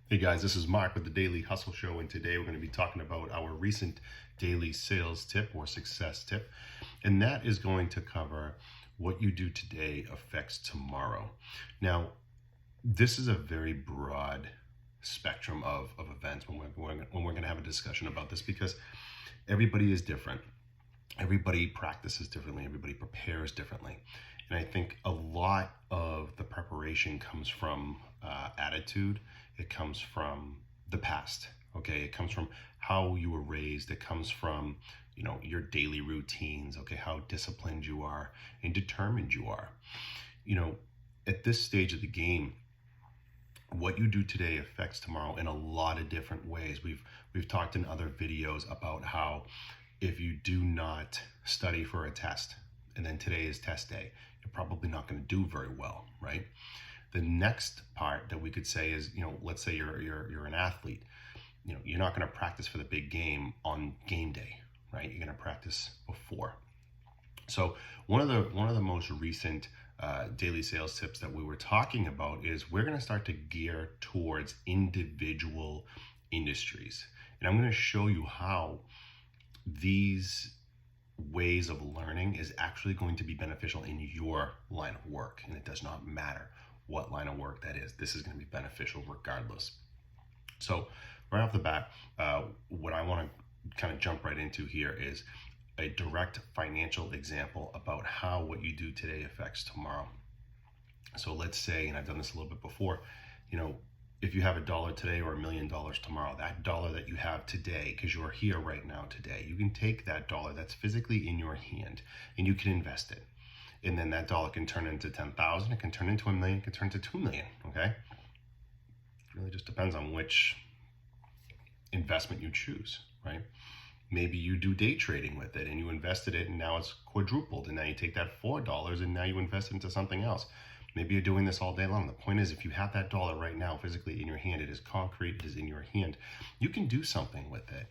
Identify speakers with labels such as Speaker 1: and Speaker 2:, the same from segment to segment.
Speaker 1: Hey guys, this is Mark with the Daily Hustle Show, and today we're going to be talking about our recent daily sales tip or success tip, and that is going to cover what you do today affects tomorrow. Now, this is a very broad spectrum of events when we're going to have a discussion about this because everybody is different. Everybody practices differently, everybody prepares differently. And I think a lot of the preparation comes from attitude, it comes from the past, okay? It comes from how you were raised, it comes from, your daily routines, okay? How disciplined you are and determined you are. At this stage of the game, what you do today affects tomorrow in a lot of different ways. We've talked in other videos about how if you do not study for a test and then today is test day, you're probably not going to do very well, right? The next part that we could say is, let's say you're an athlete. You're not going to practice for the big game on game day, right? You're going to practice before. So one of the most recent daily sales tips that we were talking about is we're going to start to gear towards individual industries, and I'm going to show you how these ways of learning is actually going to be beneficial in your line of work, and it does not matter what line of work that is. This is going to be beneficial regardless. So right off the bat, what I want to kind of jump right into here is a direct financial example about how what you do today affects tomorrow. So let's say, and I've done this a little bit before, if you have $1 today or $1 million tomorrow, that dollar that you have today, because you're here right now today, you can take that dollar that's physically in your hand and you can invest it. And then that dollar can turn into 10,000, it can turn into $1 million, it can turn into 2 million, okay? It really just depends on which investment you choose, right? Maybe you do day trading with it and you invested it and now it's quadrupled, and now you take that $4 and now you invest it into something else. Maybe you're doing this all day long. The point is, if you have that dollar right now physically in your hand, it is concrete, it is in your hand, you can do something with it.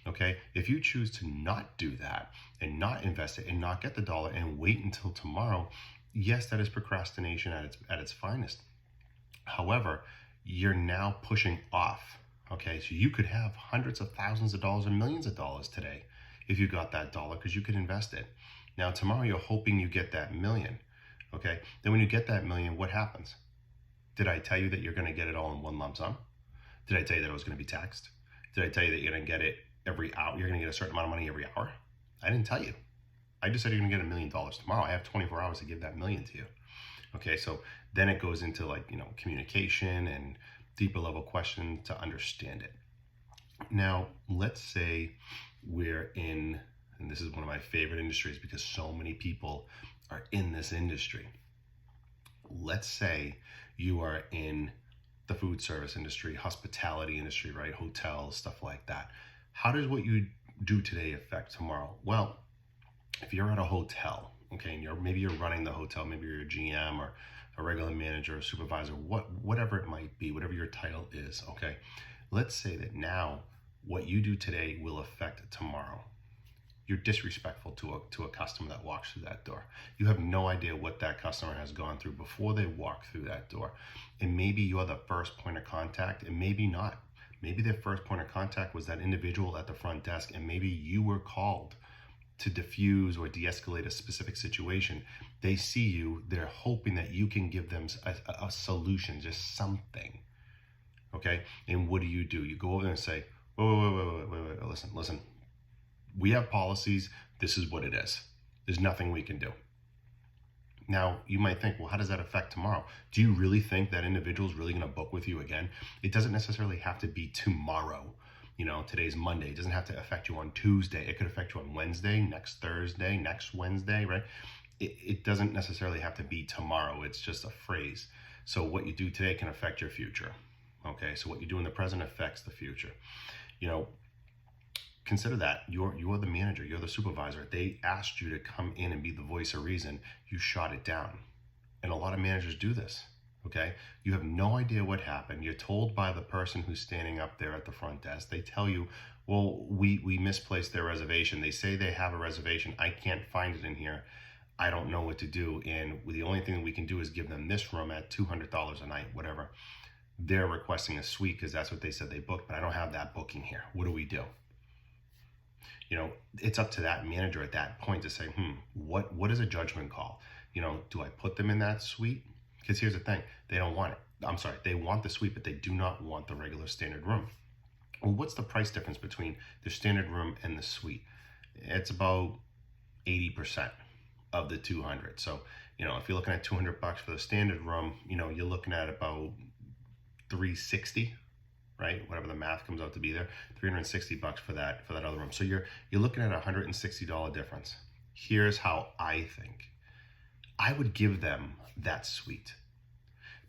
Speaker 1: Okay, if you choose to not do that and not invest it and not get the dollar and wait until tomorrow, yes, that is procrastination at its finest. However, you're now pushing off. Okay, so you could have hundreds of thousands of dollars and millions of dollars today if you got that dollar because you could invest it. Now tomorrow you're hoping you get that million. Okay, then when you get that million, what happens? Did I tell you that you're going to get it all in one lump sum? Did I tell you that it was going to be taxed? Did I tell you that you're going to get it every hour? You're going to get a certain amount of money every hour? I didn't tell you. I just said you're going to get $1 million tomorrow. I have 24 hours to give that million to you. Okay, so then it goes into communication and deeper level questions to understand it. Now, let's say we're in, and this is one of my favorite industries because so many people are in this industry. Let's say you are in the food service industry, hospitality industry, right? Hotels, stuff like that. How does what you do today affect tomorrow? Well, if you're at a hotel, okay, and maybe you're running the hotel, maybe you're a GM or a regular manager or supervisor, whatever it might be, whatever your title is, okay? Let's say that now what you do today will affect tomorrow. You're disrespectful to a customer that walks through that door. You have no idea what that customer has gone through before they walk through that door. And maybe you're the first point of contact, and maybe not. Maybe their first point of contact was that individual at the front desk, and maybe you were called to diffuse or de-escalate a specific situation. They see you, they're hoping that you can give them a solution, just something, okay? And what do? You go over there and say, wait, listen. We have policies, this is what it is. There's nothing we can do. Now, you might think, well, how does that affect tomorrow? Do you really think that individual is really gonna book with you again? It doesn't necessarily have to be tomorrow. Today's Monday. It doesn't have to affect you on Tuesday. It could affect you on Wednesday, next Thursday, next Wednesday, right? It doesn't necessarily have to be tomorrow. It's just a phrase. So what you do today can affect your future. Okay, so what you do in the present affects the future. Consider that you're the manager, you're the supervisor. They asked you to come in and be the voice of reason. You shot it down. And a lot of managers do this. Okay, you have no idea what happened. You're told by the person who's standing up there at the front desk. They tell you, well, we misplaced their reservation. They say they have a reservation. I can't find it in here. I don't know what to do. And the only thing that we can do is give them this room at $200 a night, whatever. they're requesting a suite because that's what they said they booked, but I don't have that booking here. What do we do? You know, it's up to that manager at that point to say, what is a judgment call? You know, do I put them in that suite? Because here's the thing, they don't want it. I'm sorry, they want the suite, but they do not want the regular standard room. Well, what's the price difference between the standard room and the suite? It's about 80% of the 200. So, you know, if you're looking at $200 for the standard room, you know, you're looking at about 360, right? Whatever the math comes out to be there, $360 for that other room. So you're looking at a $160 difference. Here's how I think. I would give them that suite.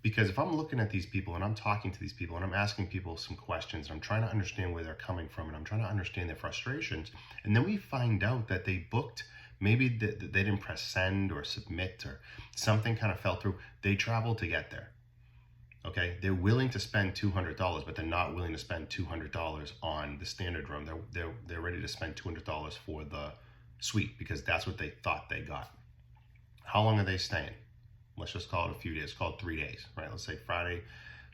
Speaker 1: Because if I'm looking at these people and I'm talking to these people and I'm asking people some questions and I'm trying to understand where they're coming from and I'm trying to understand their frustrations, and then we find out that they booked, maybe they didn't press send or submit or something kind of fell through, they traveled to get there. Okay, they're willing to spend $200, but they're not willing to spend $200 on the standard room. They're ready to spend $200 for the suite because that's what they thought they got. How long are they staying? Let's just call it a few days. Call it 3 days, right? Let's say Friday,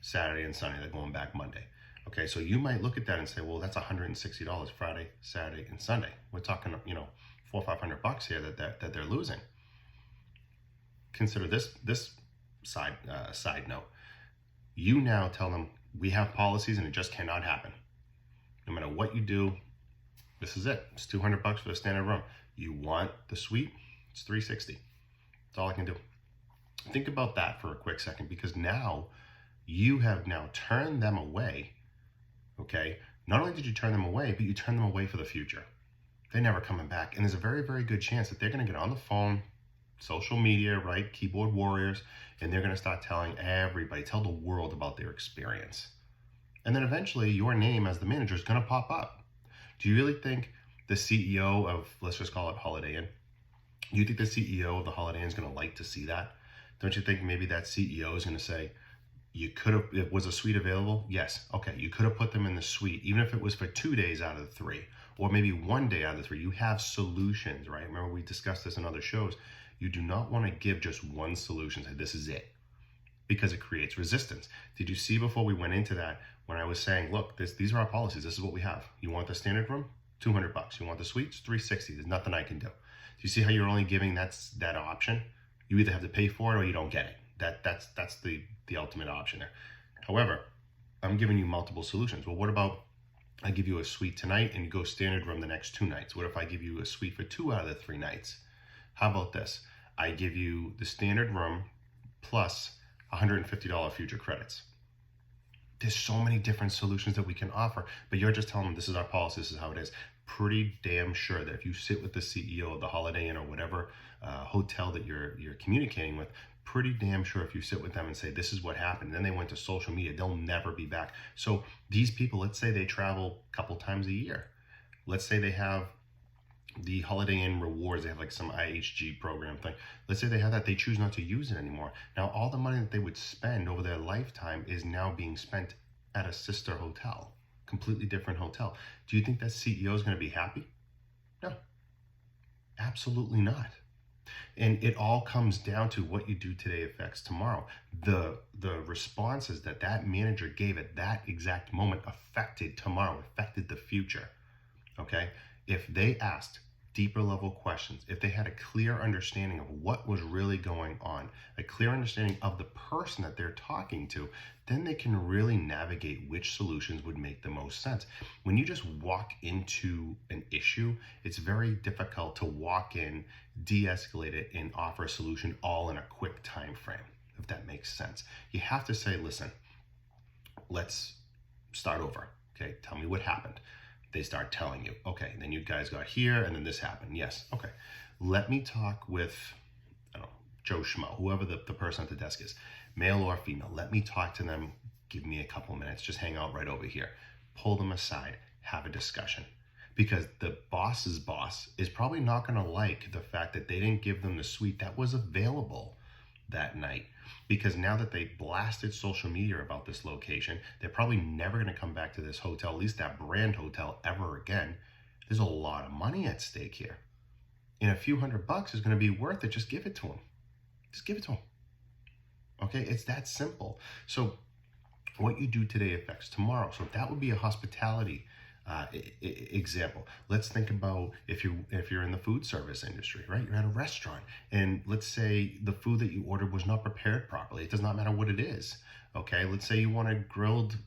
Speaker 1: Saturday, and Sunday. They're going back Monday. Okay, so you might look at that and say, well, that's $160 Friday, Saturday, and Sunday. We're talking, you know, $400 or $500 here that they're losing. Consider this side note. You now tell them we have policies and it just cannot happen. No matter what you do, this is it. It's $200 for the standard room. You want the suite? It's $360. That's all I can do. Think about that for a quick second, because now you have now turned them away. Okay, not only did you turn them away, but you turn them away for the future. They're never coming back, and there's a very, very good chance that they're going to get on the phone, social media, right, keyboard warriors, and they're going to start telling everybody, tell the world about their experience. And then eventually your name as the manager is going to pop up. Do you really think the CEO of, let's just call it Holiday Inn, do you think the CEO of the Holiday Inn is going to like to see that? Don't you think maybe that CEO is going to say, you could have, was a suite available? Yes. Okay, you could have put them in the suite, even if it was for 2 days out of the 3, or maybe 1 day out of the 3. You have solutions, right? Remember, we discussed this in other shows. You do not want to give just one solution, say this is it, because it creates resistance. Did you see before we went into that, when I was saying, look, these are our policies, this is what we have. You want the standard room? $200. You want the suites? $360. There's nothing I can do. Do you see how you're only giving that option? You either have to pay for it or you don't get it. That's the ultimate option there. However, I'm giving you multiple solutions. Well, what about I give you a suite tonight and you go standard room the next 2 nights? What if I give you a suite for 2 out of the 3 nights? How about this? I give you the standard room plus $150 future credits. There's so many different solutions that we can offer, but you're just telling them this is our policy, this is how it is. Pretty damn sure that if you sit with the CEO of the Holiday Inn or whatever hotel that you're communicating with, pretty damn sure if you sit with them and say this is what happened, and then they went to social media, they'll never be back. So these people, let's say they travel a couple times a year. Let's say they have the Holiday Inn rewards, they have like some IHG program thing. Let's say they have that, they choose not to use it anymore. Now all the money that they would spend over their lifetime is now being spent at a sister hotel, completely different hotel. Do you think that CEO is going to be happy? No, absolutely not. And it all comes down to what you do today affects tomorrow. The responses that manager gave at that exact moment affected tomorrow, affected the future. Okay? If they asked deeper level questions, if they had a clear understanding of what was really going on, a clear understanding of the person that they're talking to, then they can really navigate which solutions would make the most sense. When you just walk into an issue, it's very difficult to walk in, de-escalate it, and offer a solution all in a quick time frame, if that makes sense. You have to say, listen, let's start over. Okay, tell me what happened. They start telling you, okay, then you guys got here and then this happened. Yes, okay. Let me talk with, I don't know, Joe Schmo, whoever the person at the desk is, male or female. Let me talk to them. Give me a couple minutes. Just hang out right over here. Pull them aside. Have a discussion. Because the boss's boss is probably not going to like the fact that they didn't give them the suite that was available that night. Because now that they blasted social media about this location, they're probably never going to come back to this hotel, at least that brand hotel, ever again. There's a lot of money at stake here. And a few $100 is going to be worth it. Just give it to them. Just give it to them. Okay, it's that simple. So What you do today affects tomorrow. So that would be a hospitality example. Let's think about if you're in the food service industry, right? You're at a restaurant, and let's say the food that you ordered was not prepared properly. It does not matter what it is. Okay, let's say you want a grilled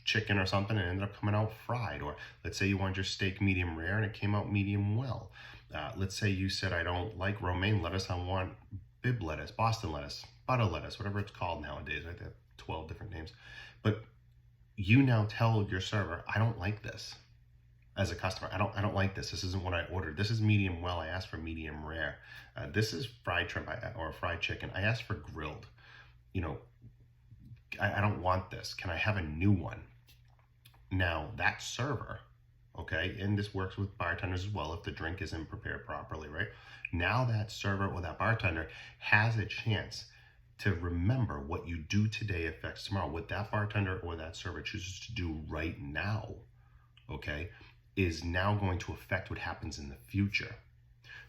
Speaker 1: chicken or something and it ended up coming out fried, or let's say you wanted your steak medium rare and it came out medium well. Let's say you said, I don't like romaine lettuce, I want Bibb lettuce, Boston lettuce, butter lettuce, whatever it's called nowadays, right? They have 12 different names. But you now tell your server, I don't like this. As a customer, I don't like this. This isn't what I ordered. This is medium well. I asked for medium rare. This is fried shrimp or fried chicken. I asked for grilled. You know, I don't want this. Can I have a new one? Now that server, okay, and this works with bartenders as well if the drink isn't prepared properly, right? Now that server or that bartender has a chance to remember what you do today affects tomorrow. What that bartender or that server chooses to do right now, okay, is now going to affect what happens in the future.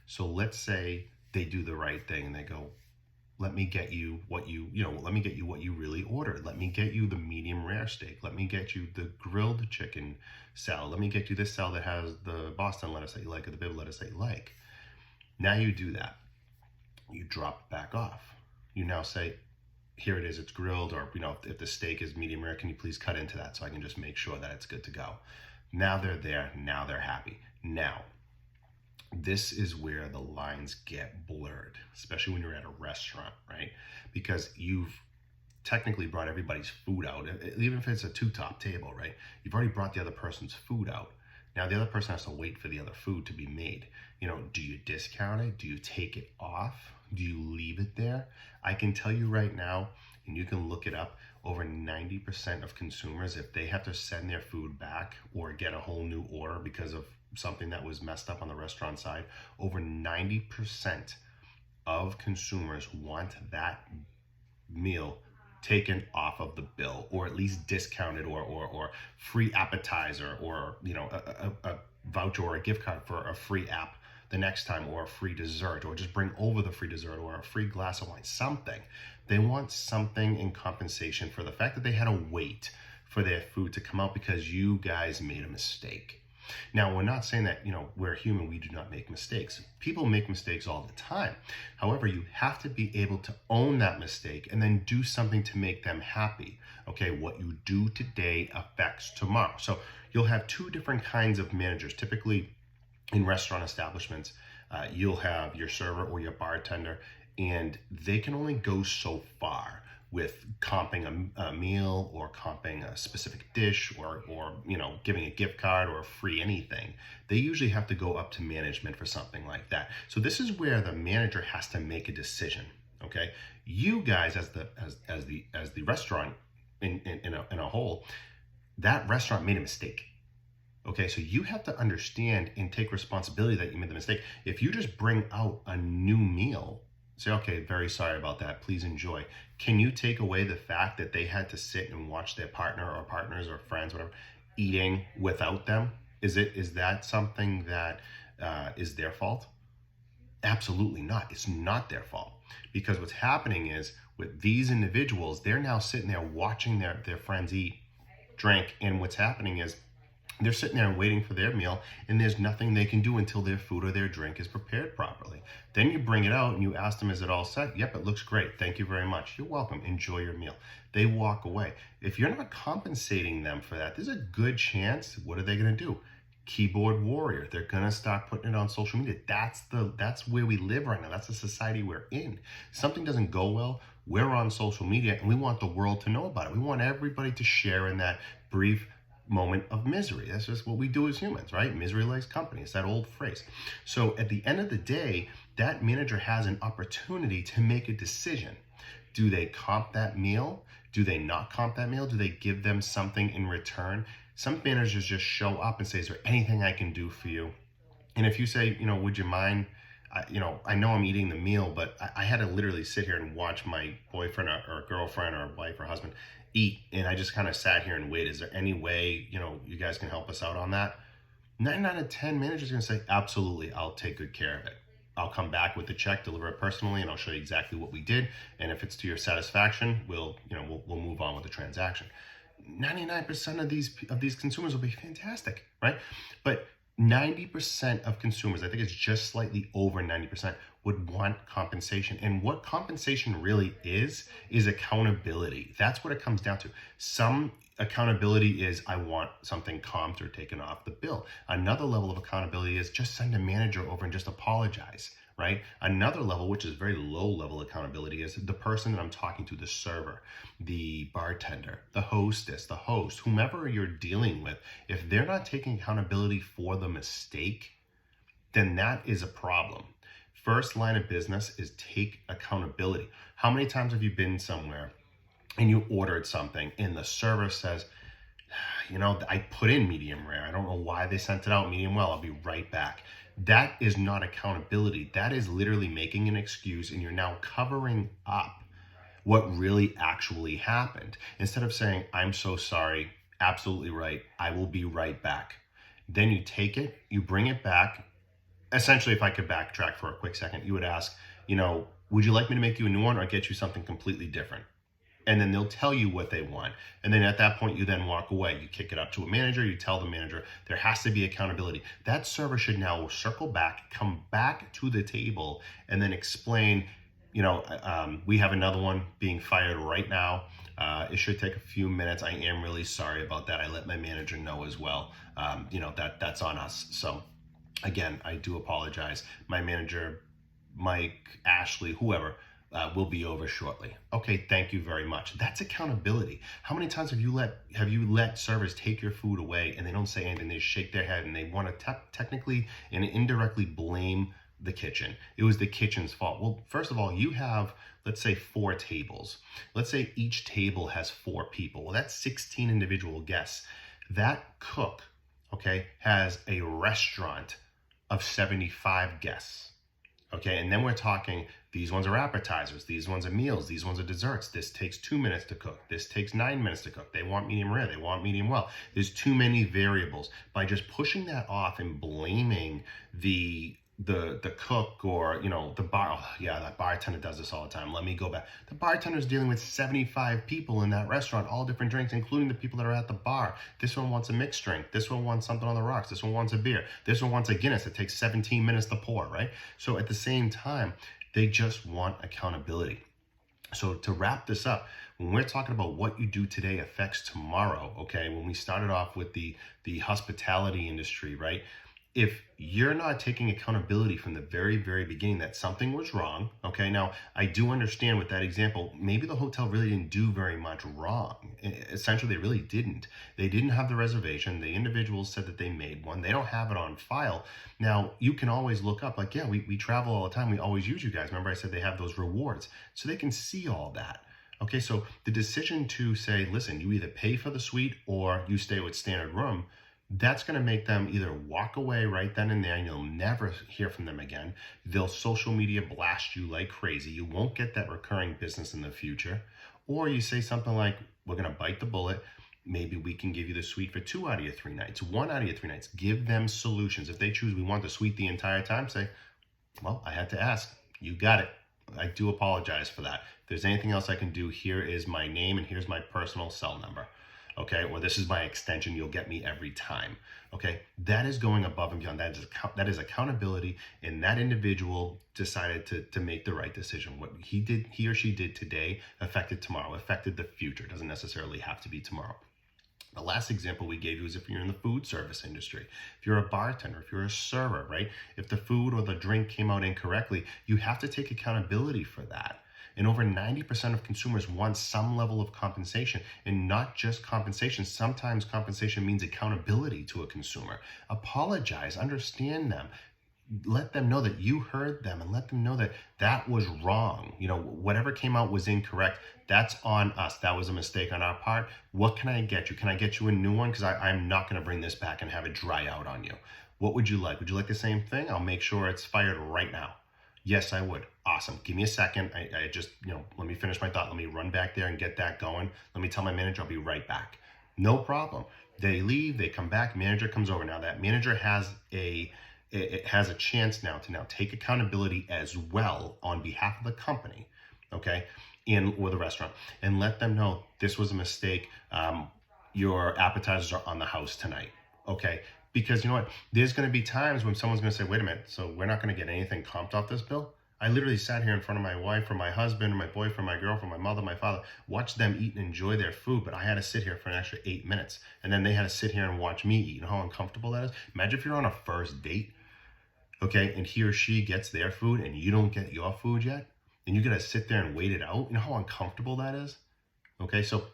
Speaker 1: So let's say they do the right thing and they go, let me get you what let me get you what you really ordered. Let me get you the medium rare steak. Let me get you the grilled chicken salad. Let me get you this salad that has the Boston lettuce that you like or the Bibb lettuce that you like. Now you do that. You drop it back off. You now say, here it is, it's grilled, or if the steak is medium rare, can you please cut into that so I can just make sure that it's good to go. Now they're there, now they're happy. Now, this is where the lines get blurred, especially when you're at a restaurant, right? Because you've technically brought everybody's food out, even if it's a two-top table, right? You've already brought the other person's food out. Now the other person has to wait for the other food to be made. Do you discount it? Do you take it off? Do you leave it there? I can tell you right now, and you can look it up, over 90% of consumers, if they have to send their food back or get a whole new order because of something that was messed up on the restaurant side, over 90% of consumers want that meal taken off of the bill, or at least discounted, or free appetizer, or a voucher or a gift card for a free app the next time, or a free dessert, or just bring over the free dessert, or a free glass of wine, something. They want something in compensation for the fact that they had to wait for their food to come out because you guys made a mistake. Now, we're not saying that, we're human, we do not make mistakes. People make mistakes all the time. However, you have to be able to own that mistake and then do something to make them happy. Okay, what you do today affects tomorrow. So you'll have two different kinds of managers. Typically, in restaurant establishments, you'll have your server or your bartender, and they can only go so far with comping a meal, or comping a specific dish, or giving a gift card or a free anything. They usually have to go up to management for something like that. So this is where the manager has to make a decision. Okay, you guys as the restaurant in a whole, that restaurant made a mistake. Okay, so you have to understand and take responsibility that you made the mistake. If you just bring out a new meal, say, okay, very sorry about that, please enjoy. Can you take away the fact that they had to sit and watch their partner or partners or friends, whatever, eating without them? Is that something that is their fault? Absolutely not. It's not their fault. Because what's happening is, with these individuals, they're now sitting there watching their friends eat, drink, and what's happening is, they're sitting there and waiting for their meal, and there's nothing they can do until their food or their drink is prepared properly. Then you bring it out and you ask them, is it all set? Yep, it looks great. Thank you very much. You're welcome. Enjoy your meal. They walk away. If you're not compensating them for that, there's a good chance, what are they going to do? Keyboard warrior. They're going to start putting it on social media. That's where we live right now. That's the society we're in. Something doesn't go well, we're on social media, and we want the world to know about it. We want everybody to share in that brief moment of misery. That's just what we do as humans, right? Misery likes company. It's that old phrase. So at the end of the day, that manager has an opportunity to make a decision. Do they comp that meal? Do they not comp that meal? Do they give them something in return? Some managers just show up and say, is there anything I can do for you? And if you say, would you mind, I know I'm eating the meal, but I had to literally sit here and watch my boyfriend or girlfriend or wife or husband eat, and I just kind of sat here and wait. Is there any way, you guys can help us out on that? 9 out of 10 managers are going to say, absolutely, I'll take good care of it. I'll come back with the check, deliver it personally, and I'll show you exactly what we did. And if it's to your satisfaction, we'll move on with the transaction. 99% of these consumers will be fantastic, right? But 90% of consumers, I think it's just slightly over 90%, would want compensation. And what compensation really is accountability. That's what it comes down to. Some accountability is I want something comped or taken off the bill. Another level of accountability is just send a manager over and just apologize, right? Another level, which is very low level accountability, is the person that I'm talking to, the server, the bartender, the hostess, the host, whomever you're dealing with. If they're not taking accountability for the mistake, then that is a problem. First line of business is take accountability. How many times have you been somewhere and you ordered something and the server says, I put in medium rare. I don't know why they sent it out medium well. I'll be right back. That is not accountability. That is literally making an excuse, and you're now covering up what really actually happened. Instead of saying, I'm so sorry, absolutely right, I will be right back. Then you take it, you bring it back. Essentially, if I could backtrack for a quick second, you would ask, would you like me to make you a new one or get you something completely different? And then they'll tell you what they want. And then at that point, you then walk away. You kick it up to a manager. You tell the manager there has to be accountability. That server should now circle back, come back to the table, and then explain, we have another one being fired right now. It should take a few minutes. I am really sorry about that. I let my manager know as well. That's on us. So again, I do apologize. My manager, Mike, Ashley, whoever, will be over shortly. Okay, thank you very much. That's accountability. How many times have you let servers take your food away and they don't say anything? They shake their head and they want to technically and indirectly blame the kitchen. It was the kitchen's fault. Well, first of all, you have, let's say, 4 tables. Let's say each table has 4 people. Well, that's 16 individual guests. That cook, okay, has a restaurant of 75 guests. Okay, and then we're talking, these ones are appetizers, these ones are meals, these ones are desserts. This takes 2 minutes to cook. This takes 9 minutes to cook. They want medium rare, they want medium well. There's too many variables. By just pushing that off and blaming the cook or the bar, that bartender does this all the time. Let me go back. The bartender's dealing with 75 people in that restaurant, all different drinks, including the people that are at the bar. This one wants a mixed drink. This one wants something on the rocks. This one wants a beer. This one wants a Guinness that takes 17 minutes to pour, right? So at the same time, they just want accountability. So to wrap this up, when we're talking about what you do today affects tomorrow, okay? When we started off with the hospitality industry, right? If you're not taking accountability from the very, very beginning that something was wrong, okay, now I do understand with that example, maybe the hotel really didn't do very much wrong. Essentially, they really didn't. They didn't have the reservation. The individuals said that they made one. They don't have it on file. Now, you can always look up, like, yeah, we travel all the time. We always use you guys. Remember I said they have those rewards. So they can see all that. Okay, so the decision to say, listen, you either pay for the suite or you stay with standard room, that's going to make them either walk away right then and there and you'll never hear from them again. They'll social media blast you like crazy. You won't get that recurring business in the future. Or you say something like, we're going to bite the bullet. Maybe we can give you the suite for 2 out of your 3 nights, 1 out of your 3 nights. Give them solutions. If they choose we want the suite the entire time, say, well, I had to ask. You got it. I do apologize for that. If there's anything else I can do, here is my name and here's my personal cell number. Okay, or this is my extension, you'll get me every time. Okay, that is going above and beyond. That is accountability, and that individual decided to make the right decision. What he or she did today affected tomorrow, affected the future. It doesn't necessarily have to be tomorrow. The last example we gave you is if you're in the food service industry, if you're a bartender, if you're a server, right? If the food or the drink came out incorrectly, you have to take accountability for that. And over 90% of consumers want some level of compensation, and not just compensation. Sometimes compensation means accountability to a consumer. Apologize, understand them, let them know that you heard them, and let them know that that was wrong. Whatever came out was incorrect. That's on us. That was a mistake on our part. What can I get you? Can I get you a new one? Because I'm not going to bring this back and have it dry out on you. What would you like? Would you like the same thing? I'll make sure it's fired right now. Yes, I would. Awesome. Give me a second. I just, let me finish my thought. Let me run back there and get that going. Let me tell my manager I'll be right back. No problem. They leave, they come back, manager comes over. Now that manager has a it has a chance now to take accountability as well on behalf of the company, okay, or the restaurant, and let them know this was a mistake. Your appetizers are on the house tonight, okay? Because you know what? There's going to be times when someone's going to say, wait a minute, so we're not going to get anything comped off this bill? I literally sat here in front of my wife or my husband or my boyfriend, my girlfriend, my mother, my father, watched them eat and enjoy their food, but I had to sit here for an extra 8 minutes. And then they had to sit here and watch me eat. You know how uncomfortable that is? Imagine if you're on a first date, okay, and he or she gets their food and you don't get your food yet, and you got to sit there and wait it out. You know how uncomfortable that is? Okay, so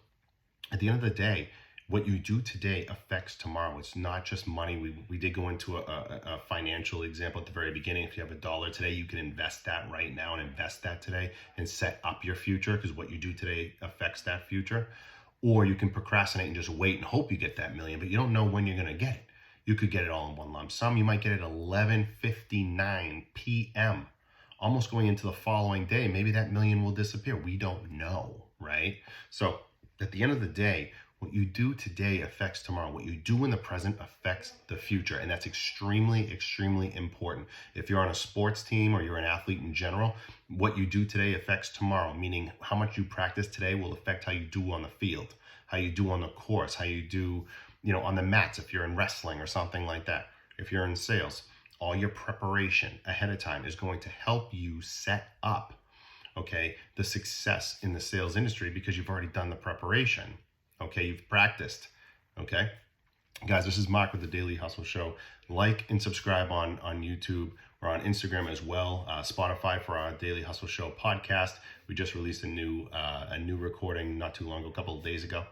Speaker 1: at the end of the day, what you do today affects tomorrow. It's not just money. We did go into a financial example at the very beginning. If you have $1 today, you can invest that right now and invest that today and set up your future, because what you do today affects that future. Or you can procrastinate and just wait and hope you get that million, but you don't know when you're going to get it. You could get it all in one lump sum. You might get it 11:59 p.m., almost going into the following day. Maybe that million will disappear. We don't know, right? So at the end of the day, what you do today affects tomorrow. What you do in the present affects the future. And that's extremely, extremely important. If you're on a sports team or you're an athlete in general, what you do today affects tomorrow, meaning how much you practice today will affect how you do on the field, how you do on the course, how you do, on the mats if you're in wrestling or something like that. If you're in sales, all your preparation ahead of time is going to help you set up, okay, the success in the sales industry, because you've already done the preparation. Okay, you've practiced. Okay, guys, this is Mark with the Daily Hustle Show. Like and subscribe on YouTube. We're on Instagram as well. Spotify for our Daily Hustle Show podcast. We just released a new recording not too long ago, a couple of days ago.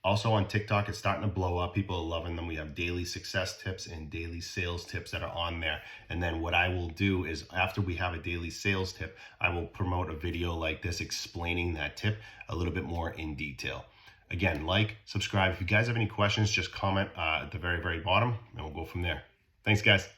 Speaker 1: Also on TikTok, it's starting to blow up. People are loving them. We have daily success tips and daily sales tips that are on there. And then what I will do is, after we have a daily sales tip, I will promote a video like this explaining that tip a little bit more in detail. Again, like, subscribe. If you guys have any questions, just comment at the very, very bottom, and we'll go from there. Thanks, guys.